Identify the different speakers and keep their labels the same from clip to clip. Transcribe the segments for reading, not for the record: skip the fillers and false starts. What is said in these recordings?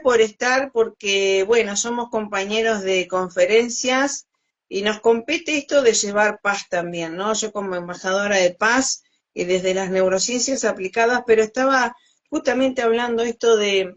Speaker 1: por estar, porque, bueno, somos compañeros de conferencias y nos compete esto de llevar paz también, ¿no? Yo como embajadora de paz y desde las neurociencias aplicadas, pero estaba justamente hablando esto de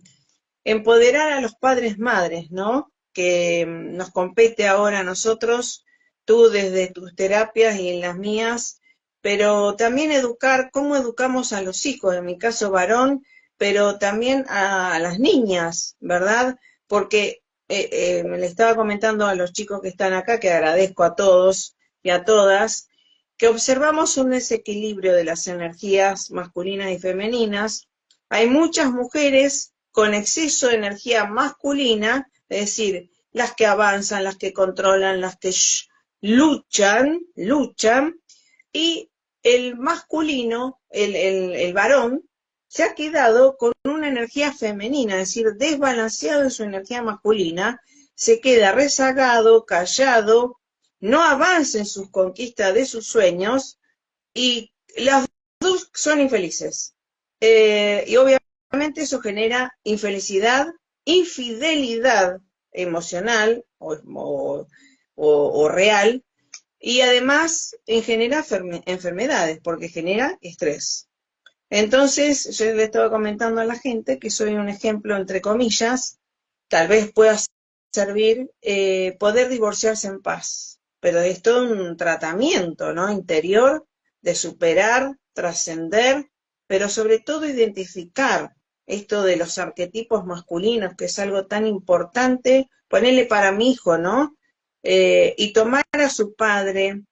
Speaker 1: empoderar a los padres madres, ¿no? Que nos compete ahora a nosotros, tú desde tus terapias y en las mías, pero también educar, cómo educamos a los hijos, en mi caso varón, pero también a las niñas, ¿verdad? Porque me le estaba comentando a los chicos que están acá, que agradezco a todos y a todas, que observamos un desequilibrio de las energías masculinas y femeninas. Hay muchas mujeres con exceso de energía masculina, es decir, las que avanzan, las que controlan, las que luchan, y el masculino, el varón, se ha quedado con una energía femenina, es decir, desbalanceado en su energía masculina, se queda rezagado, callado, no avanza en sus conquistas de sus sueños, y las dos son infelices. Y obviamente eso genera infelicidad, infidelidad emocional o real, y además genera enfermedades, porque genera estrés. Entonces, yo le estaba comentando a la gente que soy un ejemplo, entre comillas, tal vez pueda servir poder divorciarse en paz, pero es todo un tratamiento, ¿no? Interior de superar, trascender, pero sobre todo identificar esto de los arquetipos masculinos, que es algo tan importante, ponerle para mi hijo, ¿no? Y tomar a su padre,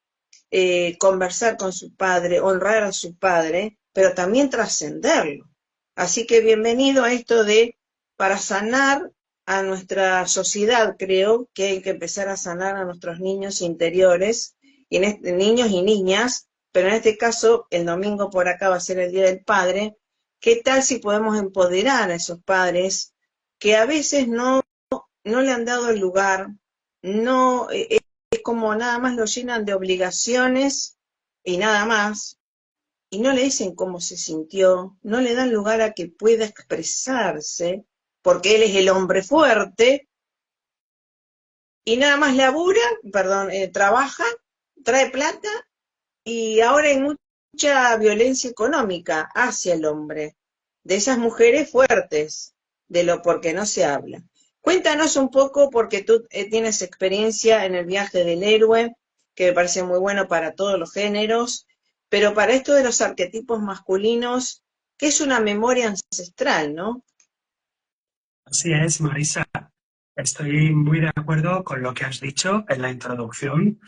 Speaker 1: conversar con su padre, honrar a su padre, pero también trascenderlo. Así que bienvenido a esto de, para sanar a nuestra sociedad, creo que hay que empezar a sanar a nuestros niños interiores, y niños y niñas, pero en este caso, el domingo por acá va a ser el Día del Padre. ¿Qué tal si podemos empoderar a esos padres que a veces no le han dado el lugar, no, es como nada más lo llenan de obligaciones y nada más, y no le dicen cómo se sintió, no le dan lugar a que pueda expresarse, porque él es el hombre fuerte, y nada más labura, perdón, trabaja, trae plata, y ahora hay mucha violencia económica hacia el hombre, de esas mujeres fuertes, de lo porque no se habla. Cuéntanos un poco, porque tú tienes experiencia en el viaje del héroe, que me parece muy bueno para todos los géneros, pero para esto de los arquetipos masculinos, que es una memoria ancestral, ¿no?
Speaker 2: Así es, Marisa. Estoy muy de acuerdo con lo que has dicho en la introducción.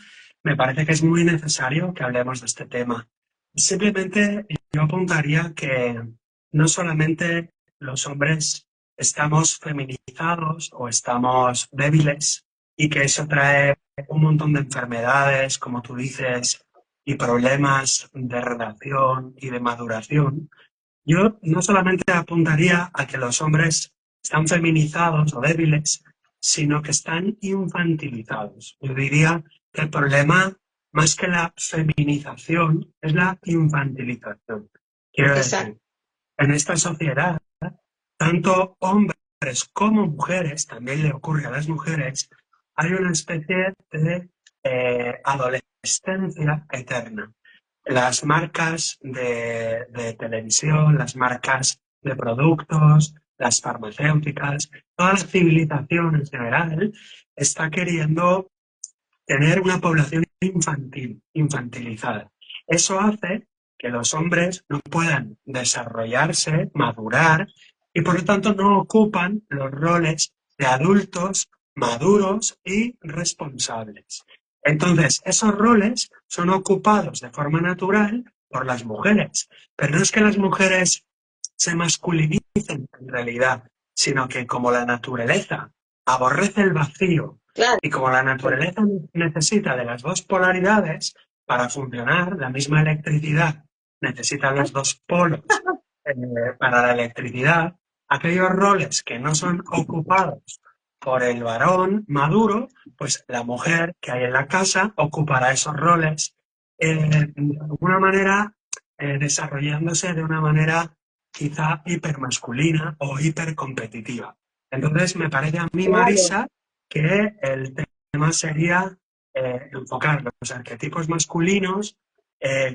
Speaker 2: Me parece que es muy necesario que hablemos de este tema. Simplemente yo apuntaría que no solamente los hombres estamos feminizados o estamos débiles y que eso trae un montón de enfermedades, como tú dices, y problemas de relación y de maduración. Yo no solamente apuntaría a que los hombres están feminizados o débiles, sino que están infantilizados. Yo diría que el problema, más que la feminización, es la infantilización. Quiero
Speaker 1: Exacto.
Speaker 2: decir, en esta sociedad, tanto hombres como mujeres, también le ocurre a las mujeres, hay una especie de adolescencia eterna. Las marcas de televisión, las marcas de productos, las farmacéuticas, toda la civilización en general está queriendo tener una población infantil, infantilizada. Eso hace que los hombres no puedan desarrollarse, madurar y por lo tanto no ocupan los roles de adultos maduros y responsables. Entonces, esos roles son ocupados de forma natural por las mujeres, pero no es que las mujeres se masculinicen en realidad, sino que como la naturaleza aborrece el vacío
Speaker 1: Claro.
Speaker 2: y como la naturaleza necesita de las dos polaridades para funcionar, la misma electricidad necesita los dos polos para la electricidad, aquellos roles que no son ocupados por el varón maduro, pues la mujer que hay en la casa ocupará esos roles de alguna manera, desarrollándose de una manera quizá hipermasculina o hipercompetitiva. Entonces, me parece a mí,
Speaker 1: Claro.
Speaker 2: Marisa, que el tema sería enfocar los arquetipos masculinos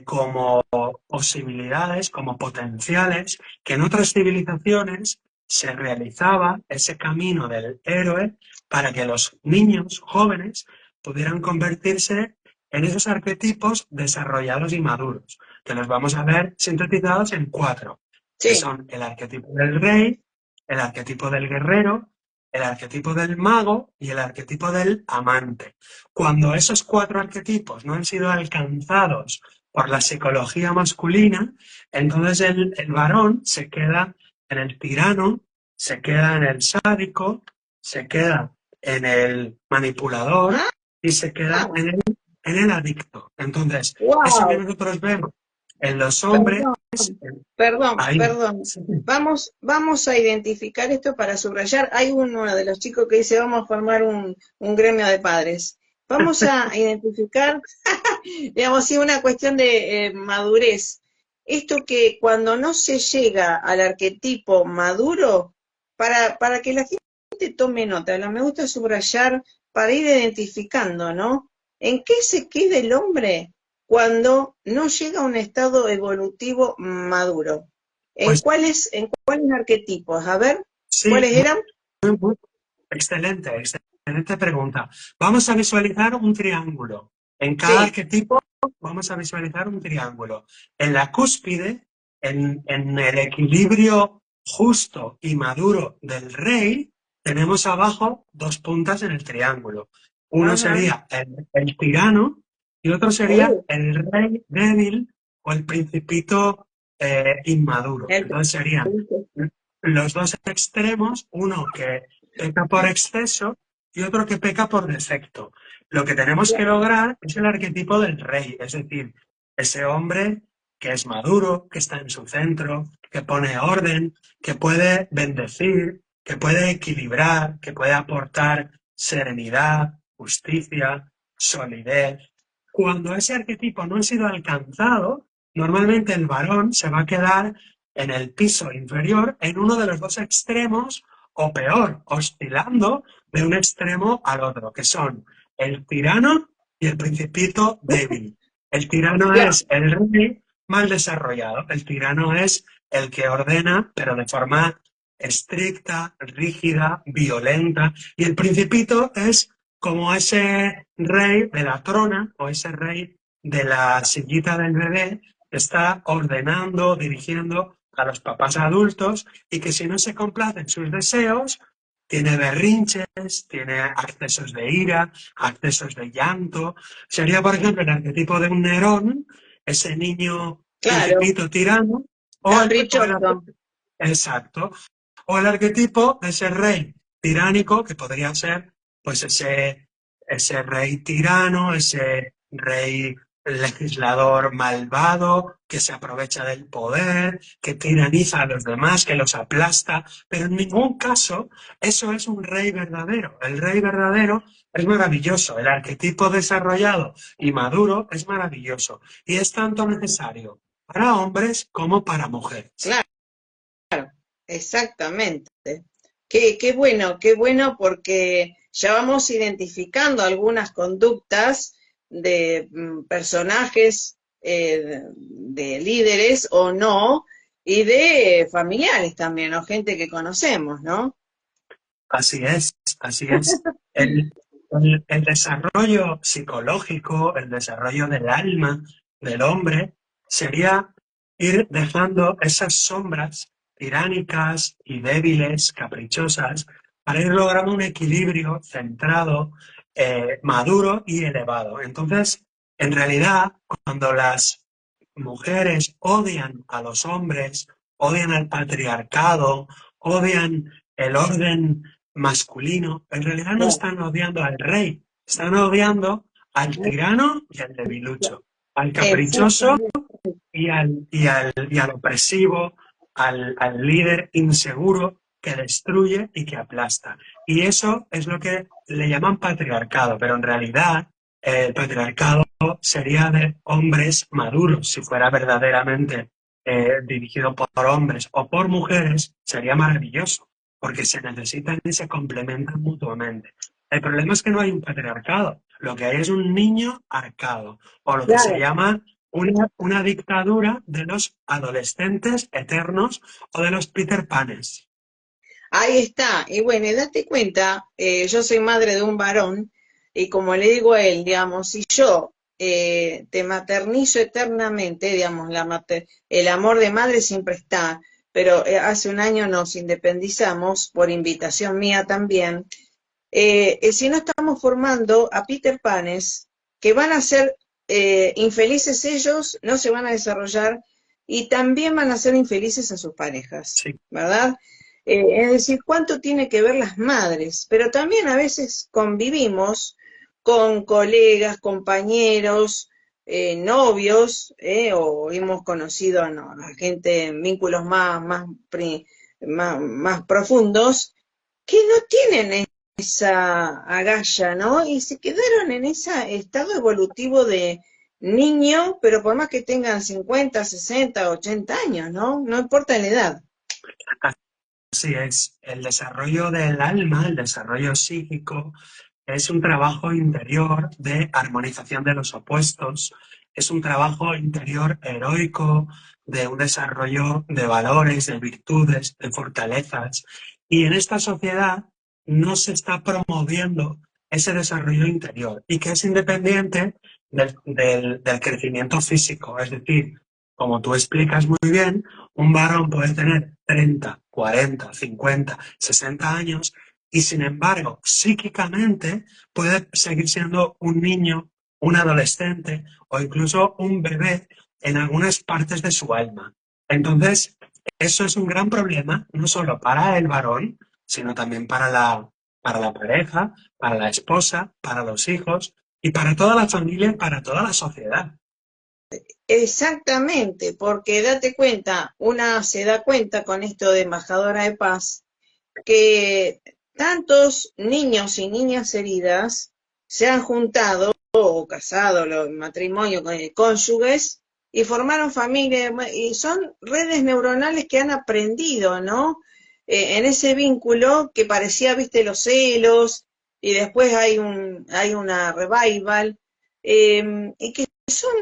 Speaker 2: como posibilidades, como potenciales, que en otras civilizaciones se realizaba ese camino del héroe para que los niños jóvenes pudieran convertirse en esos arquetipos desarrollados y maduros, que los vamos a ver sintetizados en cuatro, que
Speaker 1: Sí.
Speaker 2: son el arquetipo del rey, el arquetipo del guerrero, el arquetipo del mago y el arquetipo del amante. Cuando esos cuatro arquetipos no han sido alcanzados por la psicología masculina, entonces el varón se queda en el tirano, se queda en el sádico, se queda en el manipulador
Speaker 1: Ah,
Speaker 2: y se queda en el adicto. Entonces, eso que
Speaker 1: wow.
Speaker 2: nosotros vemos en los hombres,
Speaker 1: Perdón, perdón,
Speaker 2: ahí.
Speaker 1: perdón. Vamos a identificar esto para subrayar. Hay uno de los chicos que dice, vamos a formar un gremio de padres. Vamos a identificar, digamos, sí, una cuestión de madurez. Esto que cuando no se llega al arquetipo maduro, para que la gente tome nota, me gusta subrayar para ir identificando, ¿no? ¿En qué se queda el hombre cuando no llega a un estado evolutivo maduro?
Speaker 2: Pues
Speaker 1: En cuáles arquetipos? A ver,
Speaker 2: sí,
Speaker 1: ¿cuáles eran?
Speaker 2: muy excelente, excelente pregunta. Vamos a visualizar un triángulo. En cada
Speaker 1: Sí,
Speaker 2: arquetipo vamos a visualizar un triángulo. En la cúspide, en el equilibrio justo y maduro del rey, tenemos abajo dos puntas en el triángulo. Uno
Speaker 1: ajá.
Speaker 2: sería el tirano y otro sería
Speaker 1: Uh,
Speaker 2: el rey débil o el principito inmaduro.
Speaker 1: el-
Speaker 2: Entonces serían los dos extremos, uno que peca por exceso y otro que peca por defecto. Lo que tenemos que lograr es el arquetipo del rey, es decir, ese hombre que es maduro, que está en su centro, que pone orden, que puede bendecir, que puede equilibrar, que puede aportar serenidad, justicia, solidez. Cuando ese arquetipo no ha sido alcanzado, normalmente el varón se va a quedar en el piso inferior, en uno de los dos extremos, o peor, oscilando de un extremo al otro, que son el tirano y el principito débil. El tirano
Speaker 1: claro,
Speaker 2: es el rey mal desarrollado, el tirano es el que ordena, pero de forma estricta, rígida, violenta, y el principito es como ese rey de la trona o ese rey de la sillita del bebé que está ordenando, dirigiendo a los papás adultos y que si no se complacen sus deseos, tiene berrinches, tiene accesos de ira, accesos de llanto. Sería, por ejemplo, el arquetipo de un Nerón, ese niño
Speaker 1: claro,
Speaker 2: principito tirano,
Speaker 1: caprichoso.
Speaker 2: exacto, o el arquetipo de ese rey tiránico, que podría ser pues ese rey tirano, ese rey legislador malvado, que se aprovecha del poder, que tiraniza a los demás, que los aplasta, pero en ningún caso eso es un rey verdadero. El rey verdadero es maravilloso, el arquetipo desarrollado y maduro es maravilloso y es tanto necesario para hombres como para mujeres.
Speaker 1: Claro, exactamente. Qué bueno porque ya vamos identificando algunas conductas de personajes, de líderes o no, y de familiares también, o gente que conocemos, ¿no?
Speaker 2: Así es, así es. El desarrollo psicológico, el desarrollo del alma del hombre sería ir dejando esas sombras tiránicas y débiles, caprichosas, para ir logrando un equilibrio centrado, maduro y elevado. Entonces, en realidad, cuando las mujeres odian a los hombres, odian al patriarcado, odian el orden masculino, en realidad no
Speaker 1: Claro.
Speaker 2: están odiando al rey, están odiando al tirano y al debilucho, al caprichoso
Speaker 1: Exactamente.
Speaker 2: y al opresivo, al líder inseguro que destruye y que aplasta. Y eso es lo que le llaman patriarcado, pero en realidad el patriarcado sería de hombres maduros. Si fuera verdaderamente dirigido por hombres o por mujeres, sería maravilloso, porque se necesitan y se complementan mutuamente. El problema es que no hay un patriarcado, lo que hay es un niño arcado, o lo que se
Speaker 1: Claro.
Speaker 2: llama una dictadura de los adolescentes eternos o de los Peter Panes.
Speaker 1: Ahí está. Y bueno, y date cuenta, yo soy madre de un varón y como le digo a él, digamos, si yo te maternizo eternamente, digamos, el amor de madre siempre está, pero hace un año nos independizamos por invitación mía también. Si no estamos formando a Peter Panes que van a ser infelices ellos, no se van a desarrollar y también van a ser infelices a sus parejas,
Speaker 2: Sí.
Speaker 1: ¿verdad? Es decir, cuánto tiene que ver las madres, pero también a veces convivimos con colegas, compañeros, novios, o hemos conocido a gente en vínculos más profundos que no tienen esa agallas, ¿no? Y se quedaron en ese estado evolutivo de niño, pero por más que tengan 50, 60, 80 años, ¿no? No importa la edad.
Speaker 2: Así es, el desarrollo del alma, el desarrollo psíquico, es un trabajo interior de armonización de los opuestos, es un trabajo interior heroico de un desarrollo de valores, de virtudes, de fortalezas. Y en esta sociedad no se está promoviendo ese desarrollo interior y que es independiente del crecimiento físico. Es decir, como tú explicas muy bien, un varón puede tener 30, 40, 50, 60 años y sin embargo, psíquicamente puede seguir siendo un niño, un adolescente o incluso un bebé en algunas partes de su alma. Entonces, eso es un gran problema, no solo para el varón, sino también para la pareja, para la esposa, para los hijos y para toda la familia y para toda la sociedad.
Speaker 1: Exactamente, porque date cuenta, una se da cuenta con esto de embajadora de paz, que tantos niños y niñas heridas se han juntado o casado, los matrimonios cónyuges, y formaron familia, y son redes neuronales que han aprendido, ¿no? En ese vínculo que parecía, viste, los celos, y después hay una revival, y que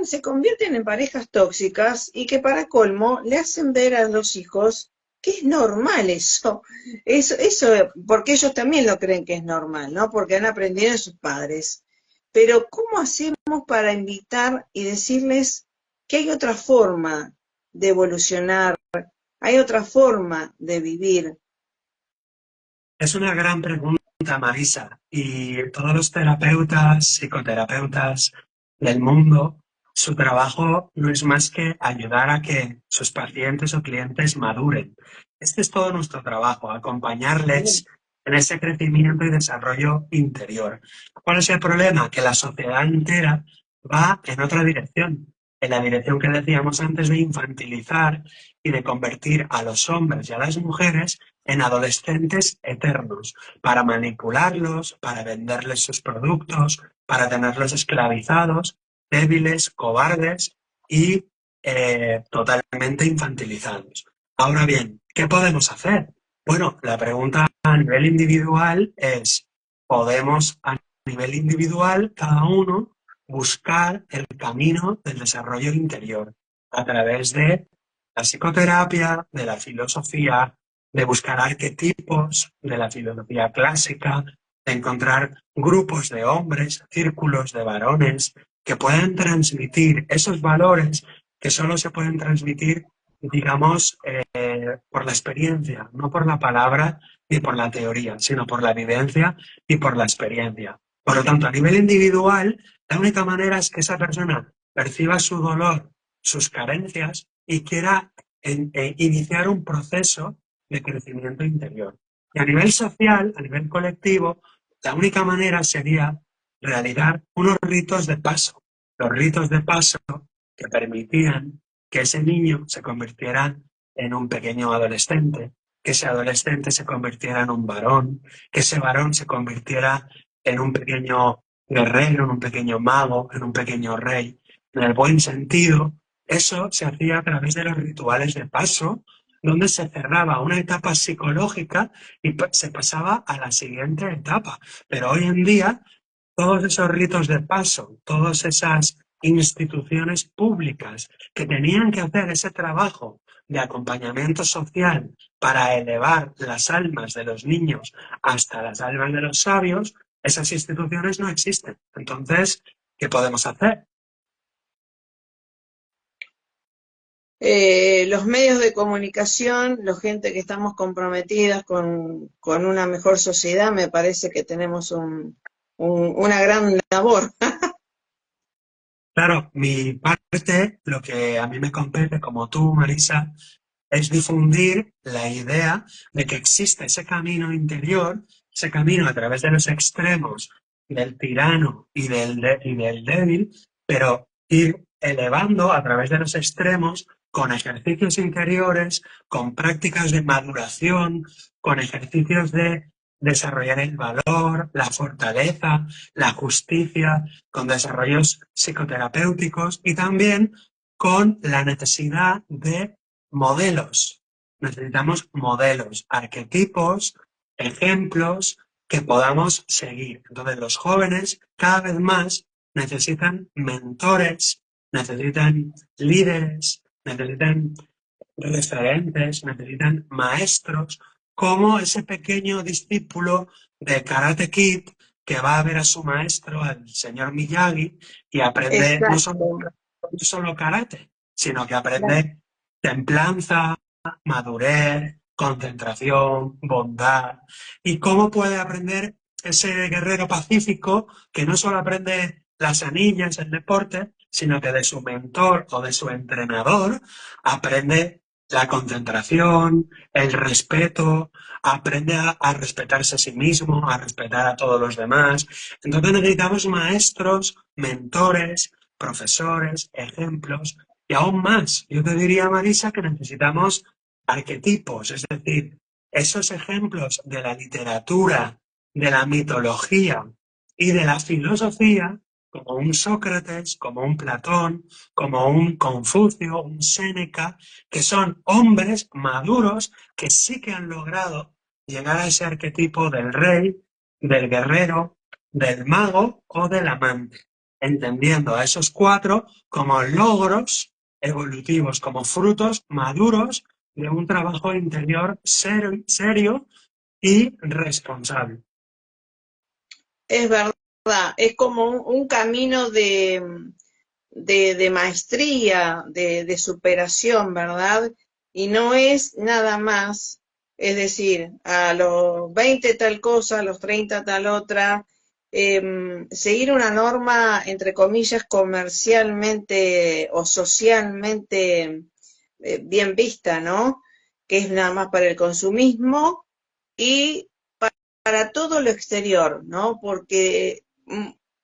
Speaker 1: se convierten en parejas tóxicas y que para colmo le hacen ver a los hijos que es normal eso. Eso, porque ellos también lo creen que es normal, ¿no? Porque han aprendido de sus padres. Pero ¿cómo hacemos para invitar y decirles que hay otra forma de evolucionar, hay otra forma de vivir?
Speaker 2: Es una gran pregunta, Marisa, y todos los terapeutas, psicoterapeutas del mundo, su trabajo no es más que ayudar a que sus pacientes o clientes maduren. Este es todo nuestro trabajo, acompañarles en ese crecimiento y desarrollo interior. ¿Cuál es el problema? Que la sociedad entera va en otra dirección, en la dirección que decíamos antes de infantilizar y de convertir a los hombres y a las mujeres en adolescentes eternos, para manipularlos, para venderles sus productos, para tenerlos esclavizados, débiles, cobardes y totalmente infantilizados. Ahora bien, ¿qué podemos hacer? Bueno, la pregunta a nivel individual es, ¿podemos a nivel individual cada uno buscar el camino del desarrollo interior a través de la psicoterapia, de la filosofía, de buscar arquetipos de la filosofía clásica, de encontrar grupos de hombres, círculos de varones que puedan transmitir esos valores que solo se pueden transmitir, digamos, por la experiencia, no por la palabra ni por la teoría, sino por la vivencia y por la experiencia. Por lo tanto, a nivel individual, la única manera es que esa persona perciba su dolor, sus carencias y quiera iniciar un proceso de crecimiento interior. Y a nivel social, a nivel colectivo, la única manera sería realizar unos ritos de paso. Los ritos de paso que permitían que ese niño se convirtiera en un pequeño adolescente, que ese adolescente se convirtiera en un varón, que ese varón se convirtiera en un pequeño guerrero, en un pequeño mago, en un pequeño rey, en el buen sentido. Eso se hacía a través de los rituales de paso donde se cerraba una etapa psicológica y se pasaba a la siguiente etapa. Pero hoy en día, todos esos ritos de paso, todas esas instituciones públicas que tenían que hacer ese trabajo de acompañamiento social para elevar las almas de los niños hasta las almas de los sabios, esas instituciones no existen. Entonces, ¿qué podemos hacer?
Speaker 1: Los medios de comunicación, la gente que estamos comprometidas con una mejor sociedad, me parece que tenemos una gran labor.
Speaker 2: Claro, mi parte, lo que a mí me compete, como tú, Marisa, es difundir la idea de que existe ese camino interior, ese camino a través de los extremos del tirano y del débil, pero ir elevando a través de los extremos con ejercicios interiores, con prácticas de maduración, con ejercicios de desarrollar el valor, la fortaleza, la justicia, con desarrollos psicoterapéuticos y también con la necesidad de modelos. Necesitamos modelos, arquetipos, ejemplos que podamos seguir. Entonces, los jóvenes cada vez más necesitan mentores, necesitan líderes, necesitan referentes, necesitan maestros, como ese pequeño discípulo de Karate Kid que va a ver a su maestro, al señor Miyagi, y aprende
Speaker 1: Exacto.
Speaker 2: no solo karate, sino que aprende templanza, madurez, concentración, bondad. ¿Y cómo puede aprender ese guerrero pacífico que no solo aprende las anillas, el deporte, sino que de su mentor o de su entrenador aprende la concentración, el respeto, aprende a respetarse a sí mismo, a respetar a todos los demás? Entonces necesitamos maestros, mentores, profesores, ejemplos, y aún más, yo te diría, Marisa, que necesitamos arquetipos, es decir, esos ejemplos de la literatura, de la mitología y de la filosofía, como un Sócrates, como un Platón, como un Confucio, un Séneca, que son hombres maduros que sí que han logrado llegar a ese arquetipo del rey, del guerrero, del mago o del amante, entendiendo a esos cuatro como logros evolutivos, como frutos maduros de un trabajo interior serio y responsable.
Speaker 1: Es verdad, es como un camino de maestría, de superación, ¿verdad? Y no es nada más, es decir, a los 20 tal cosa, a los 30 tal otra, seguir una norma, entre comillas, comercialmente o socialmente bien vista, ¿no? Que es nada más para el consumismo y para todo lo exterior, ¿no? Porque,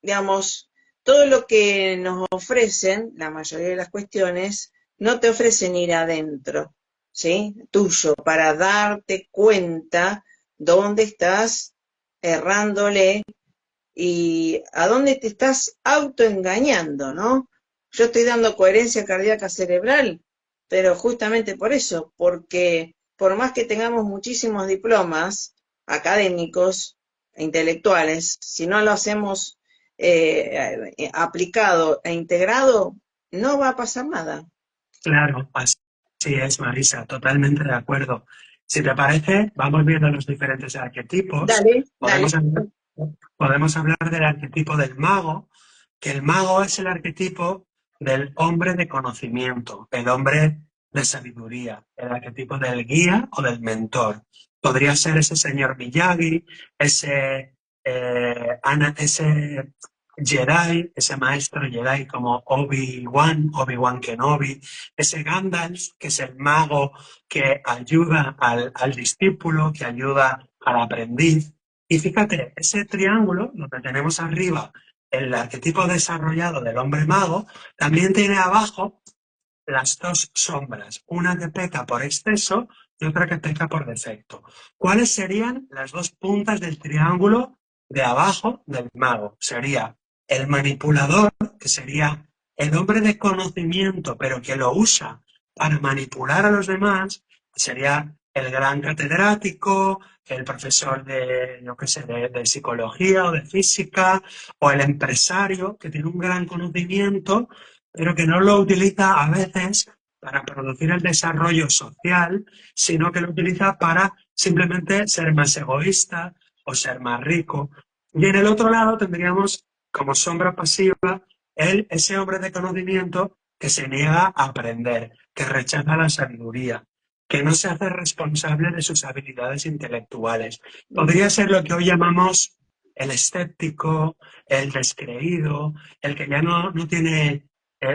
Speaker 1: digamos, todo lo que nos ofrecen, la mayoría de las cuestiones, no te ofrecen ir adentro, ¿sí? Tuyo, para darte cuenta dónde estás errándole y a dónde te estás autoengañando, ¿no? Yo estoy dando coherencia cardíaca cerebral, pero justamente por eso, porque por más que tengamos muchísimos diplomas académicos e intelectuales, si no lo hacemos aplicado e integrado, no va a pasar nada.
Speaker 2: Claro, así es, Marisa, totalmente de acuerdo. Si te parece, vamos viendo los diferentes arquetipos.
Speaker 1: Dale, dale.
Speaker 2: Podemos hablar, podemos hablar del arquetipo del mago, que el mago es el arquetipo del hombre de conocimiento, el hombre de sabiduría, el arquetipo del guía o del mentor. Podría ser ese señor Miyagi, ese Jedi, ese maestro Jedi como Obi-Wan Kenobi, ese Gandalf, que es el mago que ayuda al discípulo, que ayuda al aprendiz. Y fíjate, ese triángulo, donde tenemos arriba el arquetipo desarrollado del hombre mago, también tiene abajo las dos sombras, una que peca por exceso y otra que peca por defecto. ¿Cuáles serían las dos puntas del triángulo de abajo del mago? Sería el manipulador, que sería el hombre de conocimiento, pero que lo usa para manipular a los demás, sería el gran catedrático, el profesor de, yo qué sé, de psicología o de física, o el empresario que tiene un gran conocimiento, pero que no lo utiliza a veces para producir el desarrollo social, sino que lo utiliza para simplemente ser más egoísta o ser más rico. Y en el otro lado tendríamos como sombra pasiva ese hombre de conocimiento que se niega a aprender, que rechaza la sabiduría, que no se hace responsable de sus habilidades intelectuales. Podría ser lo que hoy llamamos el escéptico, el descreído, el que ya no tiene,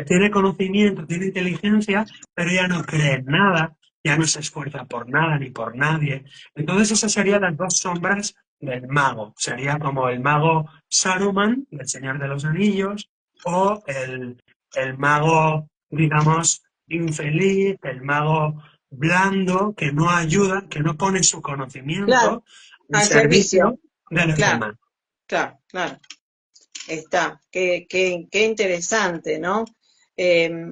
Speaker 2: tiene conocimiento, tiene inteligencia, pero ya no cree en nada, ya no se esfuerza por nada ni por nadie. Entonces esas serían las dos sombras del mago. Sería como el mago Saruman, del Señor de los Anillos, o el mago, digamos, infeliz, el mago blando, que no ayuda, que no pone su
Speaker 1: Claro,
Speaker 2: conocimiento en
Speaker 1: al servicio.
Speaker 2: servicio de los
Speaker 1: Claro,
Speaker 2: demás.
Speaker 1: claro, claro. Está. Qué interesante, ¿no?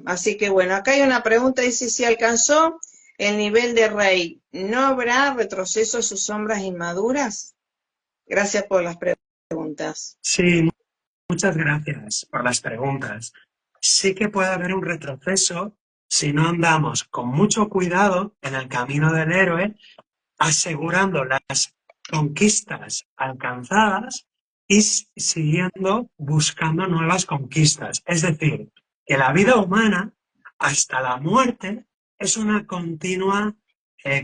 Speaker 1: Así que bueno, acá hay una pregunta, dice, si alcanzó el nivel de rey, ¿no habrá retroceso a sus sombras inmaduras? Gracias por las preguntas.
Speaker 2: Sí, muchas gracias por las preguntas. Sí que puede haber un retroceso si no andamos con mucho cuidado en el camino del héroe, asegurando las conquistas alcanzadas y siguiendo buscando nuevas conquistas. Es decir, que la vida humana hasta la muerte es una continua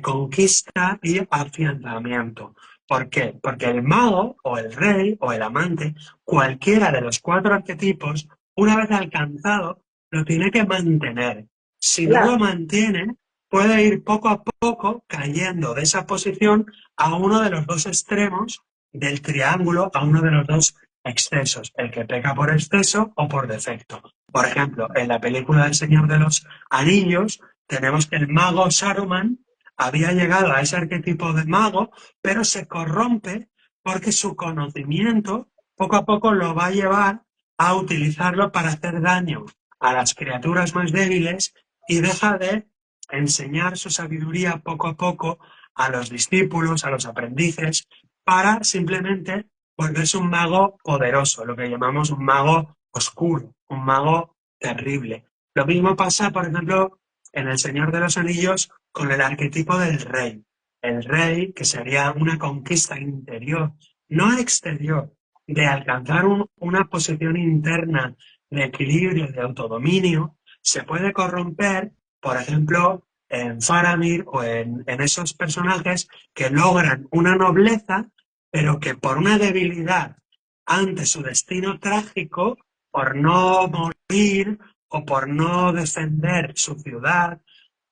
Speaker 2: conquista y afianzamiento. ¿Por qué? Porque el mago o el rey o el amante, cualquiera de los cuatro arquetipos, una vez alcanzado, lo tiene que mantener. Si no lo
Speaker 1: Claro,
Speaker 2: mantiene, puede ir poco a poco cayendo de esa posición a uno de los dos extremos del triángulo, a uno de los dos excesos, el que peca por exceso o por defecto. Por ejemplo, en la película del Señor de los Anillos, tenemos que el mago Saruman había llegado a ese arquetipo de mago, pero se corrompe porque su conocimiento poco a poco lo va a llevar a utilizarlo para hacer daño a las criaturas más débiles y deja de enseñar su sabiduría poco a poco a los discípulos, a los aprendices, para simplemente volverse un mago poderoso, lo que llamamos un mago oscuro, un mago terrible. Lo mismo pasa, por ejemplo, en El Señor de los Anillos con el arquetipo del rey. El rey, que sería una conquista interior, no exterior, de alcanzar una posición interna de equilibrio, de autodominio, se puede corromper, por ejemplo, en Faramir o en esos personajes que logran una nobleza, pero que por una debilidad ante su destino trágico, por no morir o por no defender su ciudad,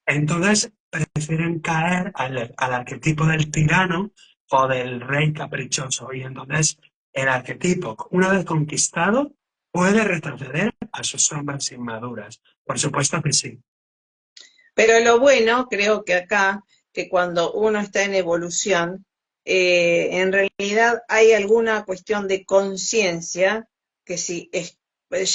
Speaker 2: entonces prefieren caer al arquetipo del tirano o del rey caprichoso. Y entonces el arquetipo, una vez conquistado, puede retroceder a sus sombras inmaduras. Por supuesto que sí.
Speaker 1: pero lo bueno, creo que acá, que cuando uno está en evolución, en realidad hay alguna cuestión de conciencia que si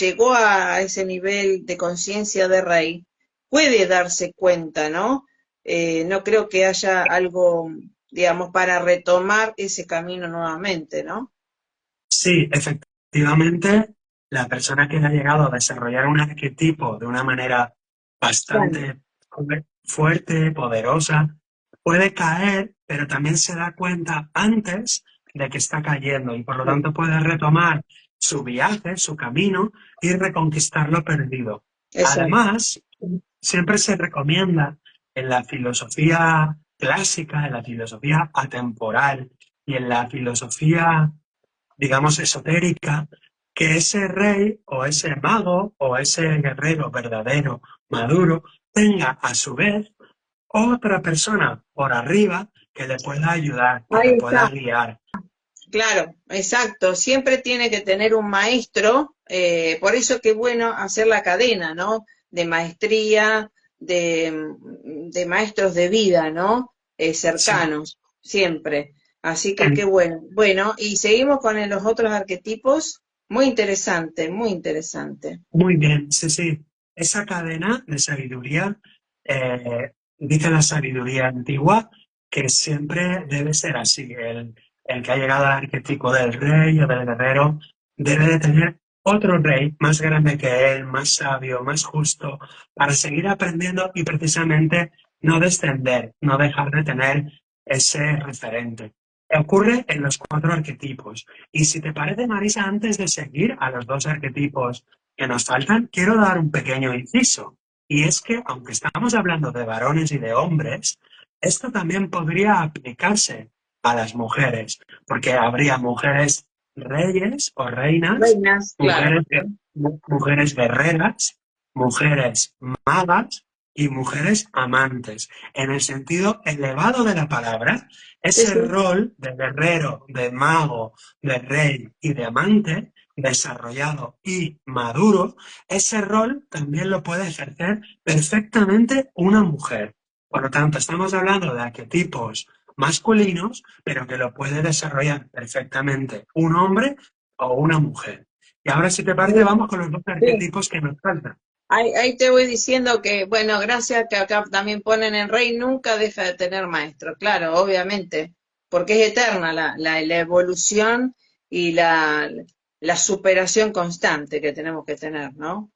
Speaker 1: llegó a ese nivel de conciencia de rey, puede darse cuenta, ¿no? No creo que haya algo, digamos, para retomar ese camino nuevamente, ¿no?
Speaker 2: Sí, efectivamente, la persona que ha llegado a desarrollar un arquetipo de una manera
Speaker 1: Claro.
Speaker 2: bastante fuerte, poderosa, puede caer, pero también se da cuenta antes de que está cayendo y por lo
Speaker 1: Sí,
Speaker 2: tanto puede retomar su viaje, su camino y reconquistar lo perdido.
Speaker 1: exacto.
Speaker 2: Además, siempre se recomienda en la filosofía clásica, en la filosofía atemporal y en la filosofía, digamos, esotérica, que ese rey o ese mago o ese guerrero verdadero, maduro, tenga a su vez otra persona por arriba que le pueda ayudar, que
Speaker 1: Ahí
Speaker 2: le
Speaker 1: está.
Speaker 2: pueda guiar.
Speaker 1: Claro, exacto. Siempre tiene que tener un maestro, por eso qué bueno hacer la cadena, ¿no? De maestría, de maestros de vida, ¿no?
Speaker 2: Sí.
Speaker 1: Cercanos, siempre. Así que qué
Speaker 2: En-
Speaker 1: bueno. Bueno, y seguimos con los otros arquetipos. Muy interesante, muy interesante.
Speaker 2: Muy bien, sí, sí. Esa cadena de sabiduría dice la sabiduría antigua que siempre debe ser así. El que ha llegado al arquetipo del rey o del guerrero debe de tener otro rey más grande que él, más sabio, más justo, para seguir aprendiendo y precisamente no descender, no dejar de tener ese referente. Ocurre en los cuatro arquetipos. Y si te parece, Marisa, antes de seguir a los dos arquetipos que nos faltan, quiero dar un pequeño inciso. Y es que, aunque estamos hablando de varones y de hombres, esto también podría aplicarse a las mujeres, porque habría mujeres reyes o reinas,
Speaker 1: Reinas, claro.
Speaker 2: mujeres, mujeres guerreras, mujeres magas y mujeres amantes. En el sentido elevado de la palabra,
Speaker 1: Sí,
Speaker 2: ese
Speaker 1: sí.
Speaker 2: rol de guerrero, de mago, de rey y de amante, desarrollado y maduro, ese rol también lo puede ejercer perfectamente una mujer. Por lo tanto, estamos hablando de arquetipos masculinos, pero que lo puede desarrollar perfectamente un hombre o una mujer. Y ahora, si te parece, vamos con los dos
Speaker 1: Sí.
Speaker 2: arquetipos que nos faltan.
Speaker 1: Ahí te voy diciendo que, bueno, gracias que acá también ponen el rey, nunca deja de tener maestro, claro, obviamente, porque es eterna la evolución y la superación constante que tenemos que tener, ¿no?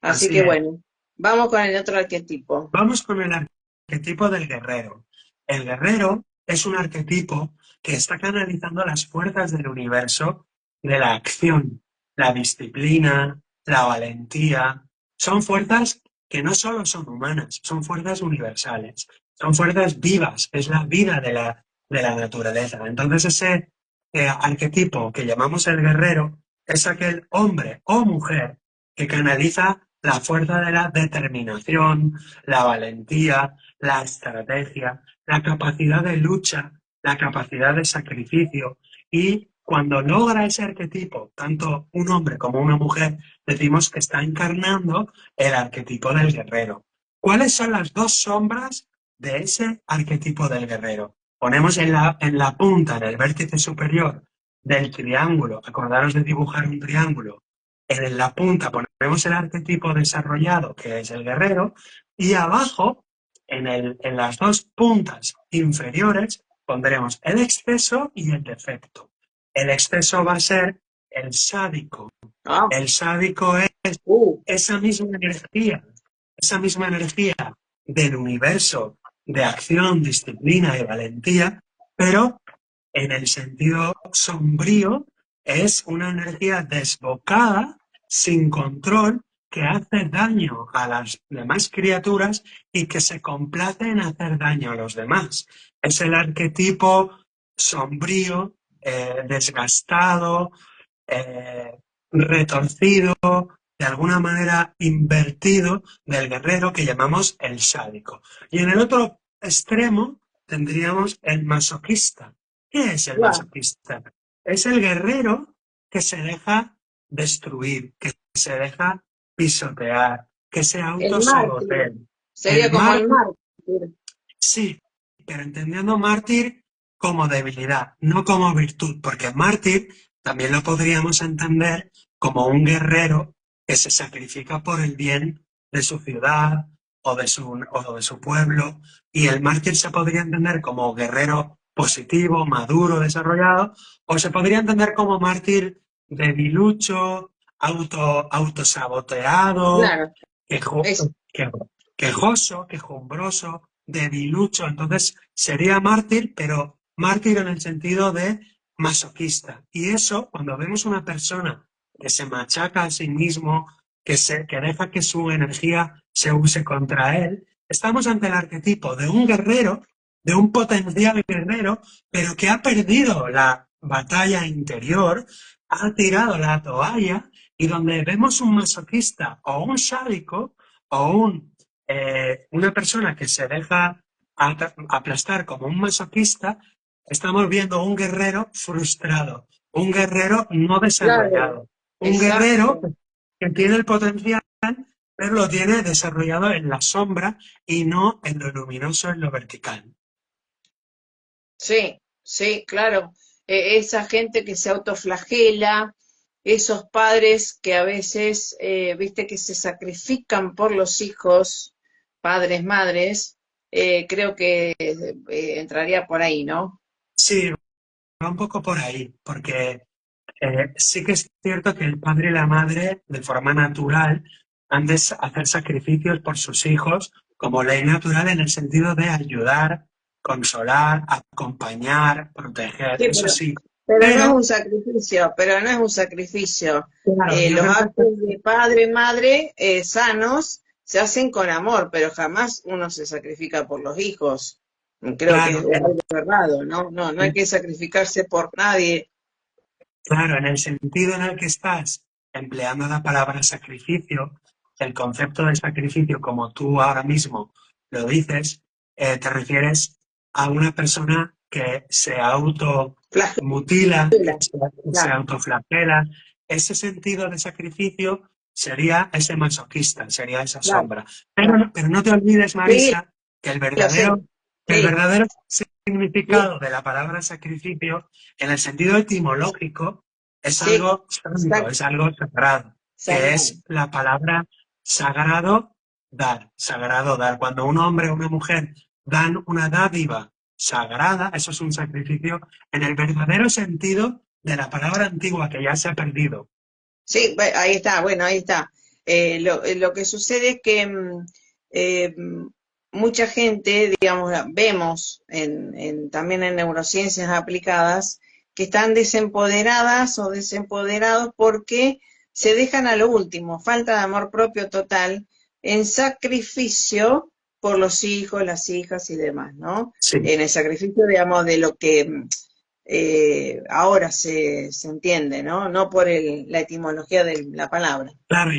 Speaker 1: Así
Speaker 2: Así
Speaker 1: que
Speaker 2: es.
Speaker 1: bueno, vamos con el otro arquetipo.
Speaker 2: Vamos con el arquetipo del guerrero. El guerrero es un arquetipo que está canalizando las fuerzas del universo de la acción, la disciplina, la valentía. Son fuerzas que no solo son humanas, son fuerzas universales, son fuerzas vivas, es la vida de la naturaleza. Entonces ese arquetipo que llamamos el guerrero es aquel hombre o mujer que canaliza la fuerza de la determinación, la valentía, la estrategia, la capacidad de lucha, la capacidad de sacrificio. Y cuando logra ese arquetipo, tanto un hombre como una mujer, decimos que está encarnando el arquetipo del guerrero. ¿Cuáles son las dos sombras de ese arquetipo del guerrero? Ponemos en la punta, en el vértice superior del triángulo, acordaros de dibujar un triángulo, en la punta ponemos el arquetipo desarrollado, que es el guerrero, y abajo, en las dos puntas inferiores, pondremos el exceso y el defecto. El exceso va a ser el sádico.
Speaker 1: Ah,
Speaker 2: El sádico es
Speaker 1: uh,
Speaker 2: esa misma energía del universo de acción, disciplina y valentía, pero en el sentido sombrío es una energía desbocada, sin control, que hace daño a las demás criaturas y que se complace en hacer daño a los demás. Es el arquetipo sombrío, desgastado, retorcido, de alguna manera invertido del guerrero que llamamos el sádico. Y en el otro extremo tendríamos el masoquista. ¿Qué es el
Speaker 1: claro,
Speaker 2: masoquista? Es el guerrero que se deja destruir, que se deja pisotear, que se
Speaker 1: el mártir,
Speaker 2: autosabotea.
Speaker 1: sería
Speaker 2: El
Speaker 1: como el
Speaker 2: mártir,
Speaker 1: mártir,
Speaker 2: sí, pero entendiendo mártir como debilidad, no como virtud, porque mártir también lo podríamos entender como un guerrero que se sacrifica por el bien de su ciudad o de su pueblo, y el mártir se podría entender como guerrero positivo, maduro, desarrollado, o se podría entender como mártir debilucho, autosaboteado,
Speaker 1: claro,
Speaker 2: quejo-
Speaker 1: es,
Speaker 2: que- quejoso, quejumbroso, debilucho. Entonces sería mártir, pero mártir en el sentido de masoquista. Y eso, cuando vemos una persona que se machaca a sí mismo, que deja que su energía se use contra él, estamos ante el arquetipo de un guerrero, de un potencial guerrero, pero que ha perdido la batalla interior, ha tirado la toalla, y donde vemos un masoquista o un sádico o una persona que se deja aplastar como un masoquista, estamos viendo un guerrero frustrado, un guerrero no
Speaker 1: claro,
Speaker 2: desarrollado, un guerrero
Speaker 1: exacto.
Speaker 2: que tiene el potencial, pero lo tiene desarrollado en la sombra y no en lo luminoso, en lo vertical.
Speaker 1: Sí, sí, claro. Esa gente que se autoflagela, esos padres que a veces, viste, que se sacrifican por los hijos, padres, madres, creo que entraría por ahí, ¿no?
Speaker 2: Sí, va un poco por ahí, porque sí que es cierto que el padre y la madre, de forma natural, han de hacer sacrificios por sus hijos como ley natural en el sentido de ayudar, consolar, acompañar, proteger,
Speaker 1: Sí,
Speaker 2: eso sí.
Speaker 1: pero no es
Speaker 2: Pero,
Speaker 1: un sacrificio, pero no es un sacrificio.
Speaker 2: claro, yo
Speaker 1: Los
Speaker 2: creo
Speaker 1: actos
Speaker 2: que,
Speaker 1: de padre, madre, sanos, se hacen con amor, pero jamás uno se sacrifica por los hijos. Creo que es
Speaker 2: claro,
Speaker 1: algo errado, ¿no? No, no hay que sacrificarse por nadie.
Speaker 2: claro, en el sentido en el que estás empleando la palabra sacrificio, el concepto de sacrificio, como tú ahora mismo lo dices, te refieres a una persona que se automutila,
Speaker 1: Flagela,
Speaker 2: que se
Speaker 1: claro,
Speaker 2: autoflagela. Ese sentido de sacrificio sería ese masoquista, sería esa
Speaker 1: claro,
Speaker 2: sombra.
Speaker 1: claro.
Speaker 2: Pero no te olvides,
Speaker 1: Sí,
Speaker 2: Marisa, que
Speaker 1: lo sé.
Speaker 2: el
Speaker 1: Sí,
Speaker 2: verdadero
Speaker 1: bien,
Speaker 2: significado de la palabra sacrificio en el sentido etimológico es
Speaker 1: sí,
Speaker 2: algo santo,
Speaker 1: exacto,
Speaker 2: es algo sagrado, que
Speaker 1: sagrado.
Speaker 2: es la palabra sagrado dar, sagrado dar. Cuando un hombre o una mujer dan una dádiva sagrada, eso es un sacrificio en el verdadero sentido de la palabra antigua que ya se ha perdido.
Speaker 1: Sí, ahí está, bueno, ahí está. Lo que sucede es que mucha gente, digamos, vemos también en neurociencias aplicadas que están desempoderadas o desempoderados porque se dejan a lo último, falta de amor propio total, en sacrificio por los hijos, las hijas y demás, ¿no?
Speaker 2: Sí,
Speaker 1: En el sacrificio, digamos, de lo que ahora se entiende, ¿no? No por la etimología de la palabra.
Speaker 2: claro,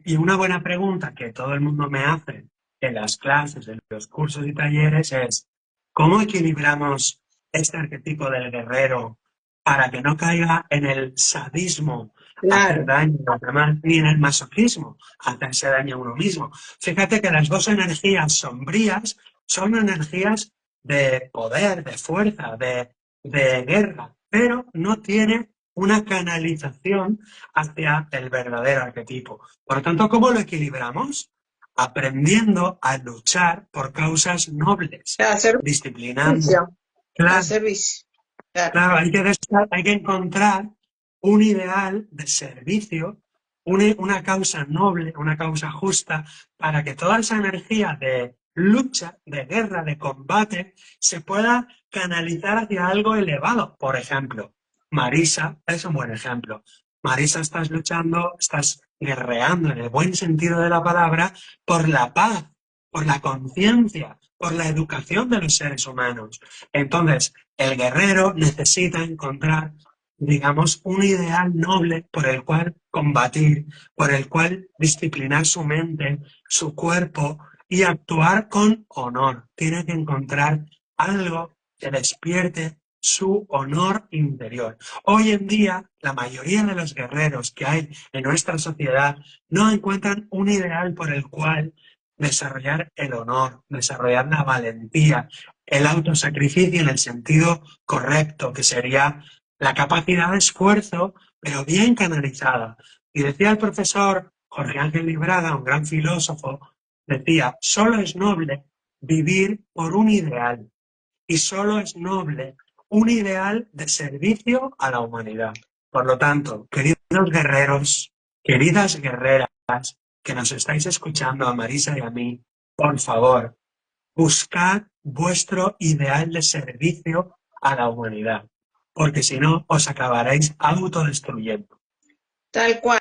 Speaker 2: y una buena pregunta que todo el mundo me hace en las clases, en los cursos y talleres es, ¿cómo equilibramos este arquetipo del guerrero para que no caiga en el sadismo, hacer
Speaker 1: Claro,
Speaker 2: daño a los demás, ni en el masoquismo, hacerse daño a uno mismo? Fíjate que las dos energías sombrías son energías de poder, de fuerza, de guerra, pero no tiene una canalización hacia el verdadero arquetipo. Por lo tanto, ¿cómo lo equilibramos? Aprendiendo a luchar por causas nobles,
Speaker 1: al
Speaker 2: disciplinando.
Speaker 1: servicio, al
Speaker 2: Claro,
Speaker 1: servicio, claro.
Speaker 2: claro, hay que encontrar un ideal de servicio, una causa noble, una causa justa, para que toda esa energía de lucha, de guerra, de combate, se pueda canalizar hacia algo elevado. Por ejemplo, Marisa es un buen ejemplo. Marisa, estás luchando, estás guerreando en el buen sentido de la palabra por la paz, por la conciencia, por la educación de los seres humanos. Entonces, el guerrero necesita encontrar, digamos, un ideal noble por el cual combatir, por el cual disciplinar su mente, su cuerpo y actuar con honor. Tiene que encontrar algo que despierte su honor interior. Hoy en día, la mayoría de los guerreros que hay en nuestra sociedad no encuentran un ideal por el cual desarrollar el honor, desarrollar la valentía, el autosacrificio en el sentido correcto, que sería la capacidad de esfuerzo, pero bien canalizada. Y decía el profesor Jorge Ángel Libraga, un gran filósofo, decía, solo es noble vivir por un ideal y solo es noble un ideal de servicio a la humanidad. Por lo tanto, queridos guerreros, queridas guerreras que nos estáis escuchando a Marisa y a mí, por favor, buscad vuestro ideal de servicio a la humanidad, porque si no, os acabaréis autodestruyendo.
Speaker 1: Tal cual.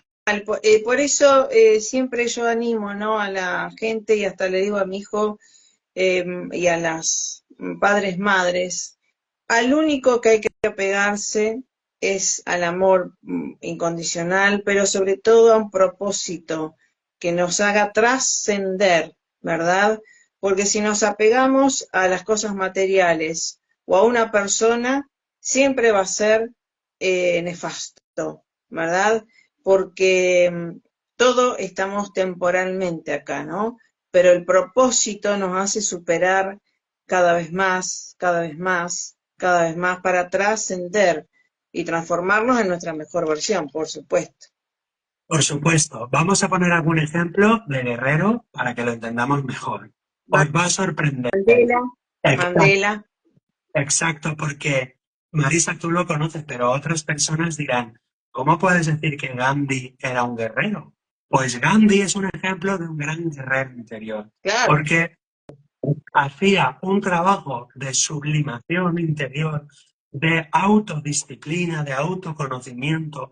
Speaker 1: Por eso siempre yo animo, ¿no? A la gente y hasta le digo a mi hijo y a las padres, madres, al único que hay que apegarse es al amor incondicional, pero sobre todo a un propósito que nos haga trascender, ¿verdad? Porque si nos apegamos a las cosas materiales o a una persona, siempre va a ser nefasto, ¿verdad? Porque todo estamos temporalmente acá, ¿no? Pero el propósito nos hace superar cada vez más, cada vez más, cada vez más para trascender y transformarnos en nuestra mejor versión, por supuesto.
Speaker 2: Por supuesto, vamos a poner algún ejemplo de guerrero para que lo entendamos mejor. os va a sorprender.
Speaker 1: Mandela,
Speaker 2: Exacto,
Speaker 1: Mandela,
Speaker 2: exacto, porque Marisa, tú lo conoces, pero otras personas dirán, ¿cómo puedes decir que Gandhi era un guerrero? Pues Gandhi es un ejemplo de un gran guerrero interior,
Speaker 1: claro,
Speaker 2: porque hacía un trabajo de sublimación interior, de autodisciplina, de autoconocimiento,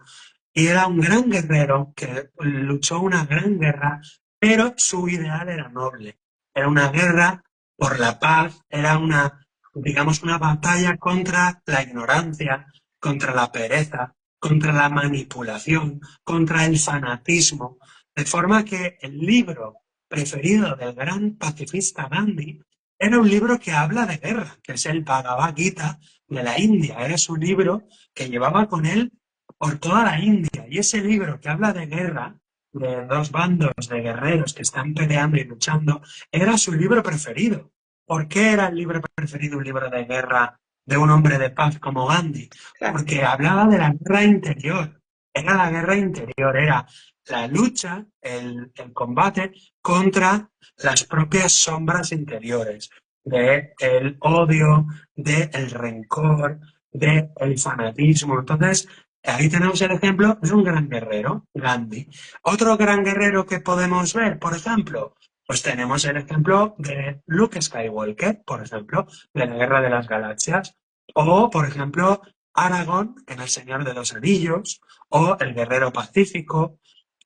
Speaker 2: y era un gran guerrero que luchó una gran guerra, pero su ideal era noble. Era una guerra por la paz, era una, digamos, una batalla contra la ignorancia, contra la pereza, contra la manipulación, contra el fanatismo. De forma que el libro preferido del gran pacifista Gandhi era un libro que habla de guerra, que es el Bhagavad Gita de la India. Era su libro que llevaba con él por toda la India. Y ese libro que habla de guerra, de dos bandos de guerreros que están peleando y luchando, era su libro preferido. ¿Por qué era el libro preferido un libro de guerra de un hombre de paz como Gandhi?
Speaker 1: claro.
Speaker 2: Porque hablaba de la guerra interior. Era la guerra interior, era la lucha, el combate contra las propias sombras interiores, del odio, del rencor, del fanatismo. Entonces, ahí tenemos el ejemplo de un gran guerrero, Gandhi. Otro gran guerrero que podemos ver, por ejemplo, pues tenemos el ejemplo de Luke Skywalker, por ejemplo, de la Guerra de las Galaxias, o, por ejemplo, Aragorn en El Señor de los Anillos, o el Guerrero Pacífico,